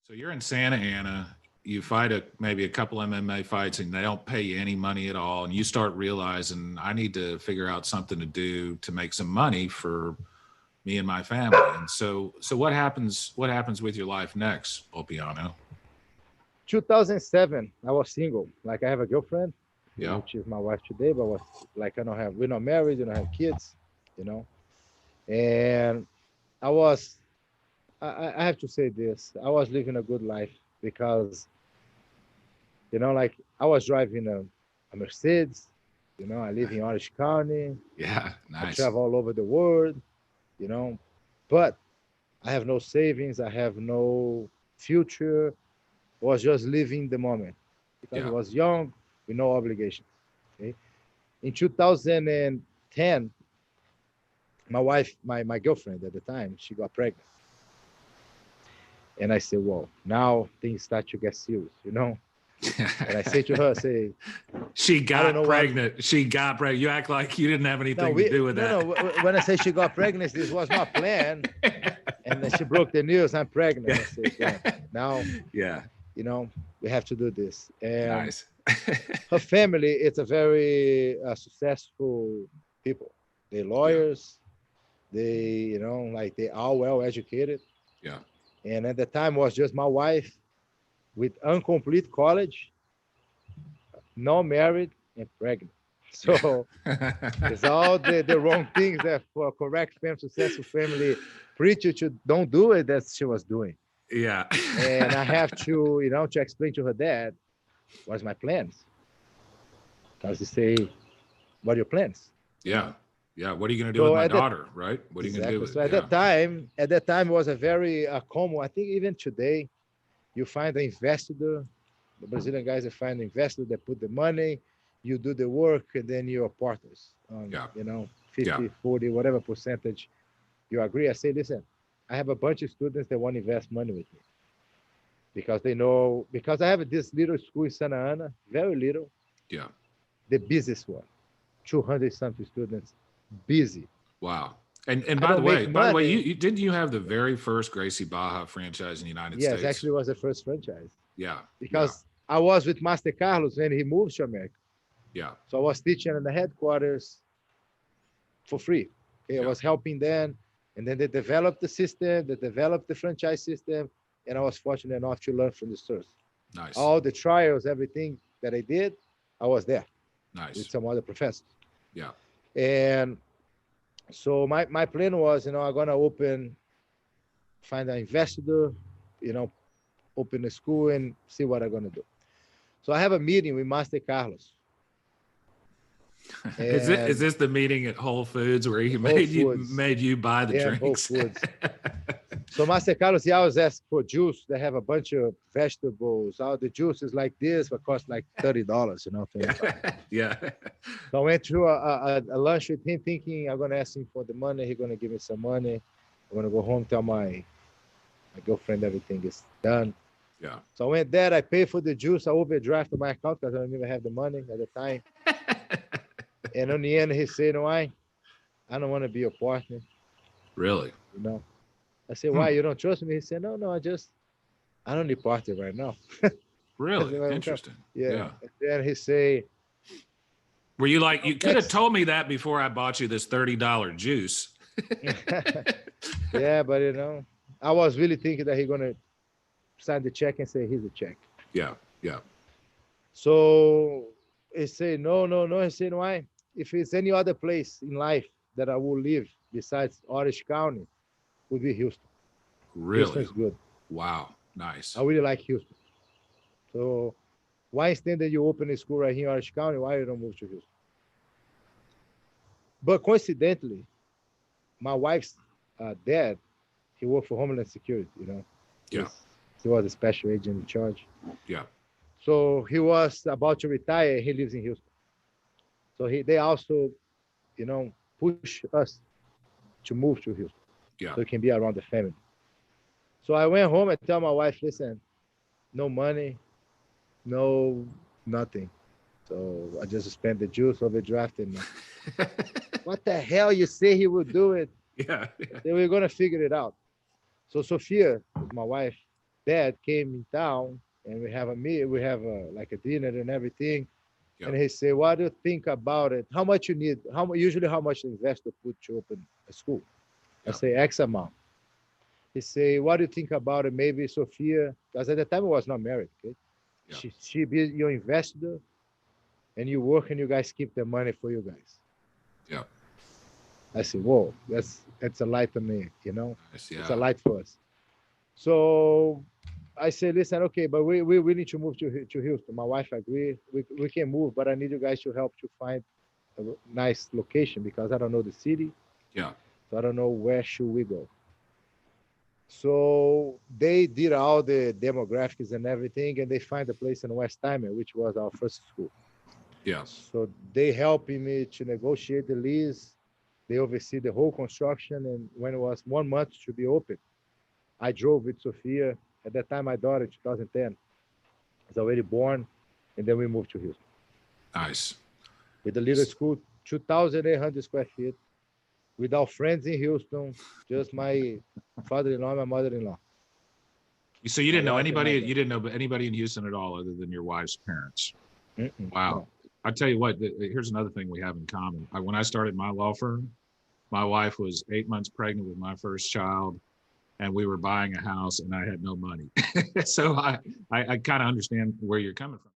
So you're in Santa Ana, you fight maybe a couple MMA fights and they don't pay you any money at all. And you start realizing I need to figure out something to do to make some money for me and my family. And so what happens with your life next, Ulpiano? 2007, I was single. Like I have a girlfriend, Yeah. which is my wife today, but was like we're not married, we don't have kids, you know. And I was, I have to say this, I was living a good life because, like I was driving a Mercedes, I live in Orange County, Yeah. I Nice. travel all over the world, you know, but I have no savings, I have no future, was just living the moment because I Yeah. was young with no obligations. Okay. In 2010, my wife, my girlfriend at the time, she got pregnant. And I said, well, now things start to get serious. And I say to her, I say, She I don't got know what. pregnant. She got pregnant. You act like you didn't have No, anything to do with no, that. no. When I say she got pregnant, this was not planned. And then she broke the news, I'm pregnant. I said, yeah, now, Yeah. we have to do this. And Nice. her family, it's a very successful people. They're Yeah. lawyers. They, like they are well educated. Yeah. And at the time was just my wife with incomplete college, not married and pregnant. So it's all the wrong things that for a correct family, successful family preacher should don't do it that she was doing. Yeah. And I have to, to explain to her dad what's my plans. Because he say, what are your plans? Yeah. Yeah. What are you going to do with So my at that daughter? Right. What are you going to do exactly. with So it? Yeah. at that time it was a very common. I think even today, you find an investor, the Brazilian guys that find an investor that put the money, you do the work, and then you're partners on, Yeah. 50, Yeah. 40, whatever percentage you agree. I say, listen, I have a bunch of students that want to invest money with me because they know, because I have this little school in Santa Ana, very little, Yeah. the busiest one, 200 something students, busy. Wow. And I by the don't way, make money. you didn't you have the very first Gracie Baja franchise in the United Yes, States? actually was the first franchise Yeah. Yeah. because I was with Master Carlos when he moved to America. Yeah. So I was teaching in the headquarters for free. Okay, I Yeah. was helping them, and then they developed the system, they developed the franchise system, and I was fortunate enough to learn from the source. Nice. All the trials, everything that I did, I was there with Nice. some other professors. Yeah. And so my plan was, I'm gonna find an investor, you know, open a school and see what I'm gonna do. So I have a meeting with Master Carlos. Is And this the meeting at Whole Foods where he Whole Foods, made you buy the yeah, Whole drinks? Foods. So Master Carlos, he always asks for juice. They have a bunch of vegetables. All the juice is like this, but cost like $30, Yeah. So I went through a lunch with him thinking I'm gonna ask him for the money. He's gonna give me some money. I'm gonna go home, tell my girlfriend everything is done. Yeah. So I went there, I paid for the juice, I overdrafted my account because I don't even have the money at the time. And in the end, he said, no, I don't want to be a partner, Really? I said, why? You don't trust me? He said, no, I don't need partner right now. Really? said, "Okay." Interesting. Yeah. And then he say, Were you like, you could have next. told me that before I bought you this $30 juice? yeah, but I was really thinking that he's gonna sign the check and say, here's a check. Yeah. Yeah. So he said, no. He said, why? If it's any other place in life that I will live besides Orange County, would be Houston. Really? Houston's good. Wow. Nice. I really like Houston. So why instead that you open a school right here in Orange County, why you don't move to Houston? But coincidentally, my wife's dad, he worked for Homeland Security, Yeah. He was a special agent in charge. Yeah. So he was about to retire. He lives in Houston. So they also, push us to move to Houston. Yeah. So it can be around the family. So I went home and tell my wife, listen, no money, no nothing. So I just spent the juice overdrafting. What the hell you say he would do it? Yeah. Then we're gonna figure it out. So Sophia is my wife. dad came in town and we have a meal, we have like a dinner and everything. Yeah. And he said, "What do you think about it? How much you need? Usually how much the investor put to open a school?" I Yeah. say X amount. He say, "What do you think about it? Maybe Sophia, because at the time I was not married. Okay, Yeah. she be your investor, and you work and you guys keep the money for you guys." Yeah. I said, "Whoa, that's a light to me, you know. Nice. It's a Yeah. light for us." So I said, "Listen, okay, but we need to move to Houston." My wife agreed. We can move, but I need you guys to help to find a nice location because I don't know the city, Yeah. so I don't know where should we go. So they did all the demographics and everything, and they find a place in West Timer, which was our first school. Yeah. So they helping me to negotiate the lease. They oversee the whole construction, and when it was 1 month to be open, I drove with Sophia. At that time, my daughter, 2010, was already born, and then we moved to Houston Nice. with a little school, 2,800 square feet, without friends in Houston, just my father-in-law, my mother-in-law, So you my didn't know wife, and anybody, my you dad. didn't know anybody in Houston at all other than your wife's parents. Wow. No. I tell you what, here's another thing we have in common. When I started my law firm, my wife was 8 months pregnant with my first child, and we were buying a house, and I had no money. So I kind of understand where you're coming from.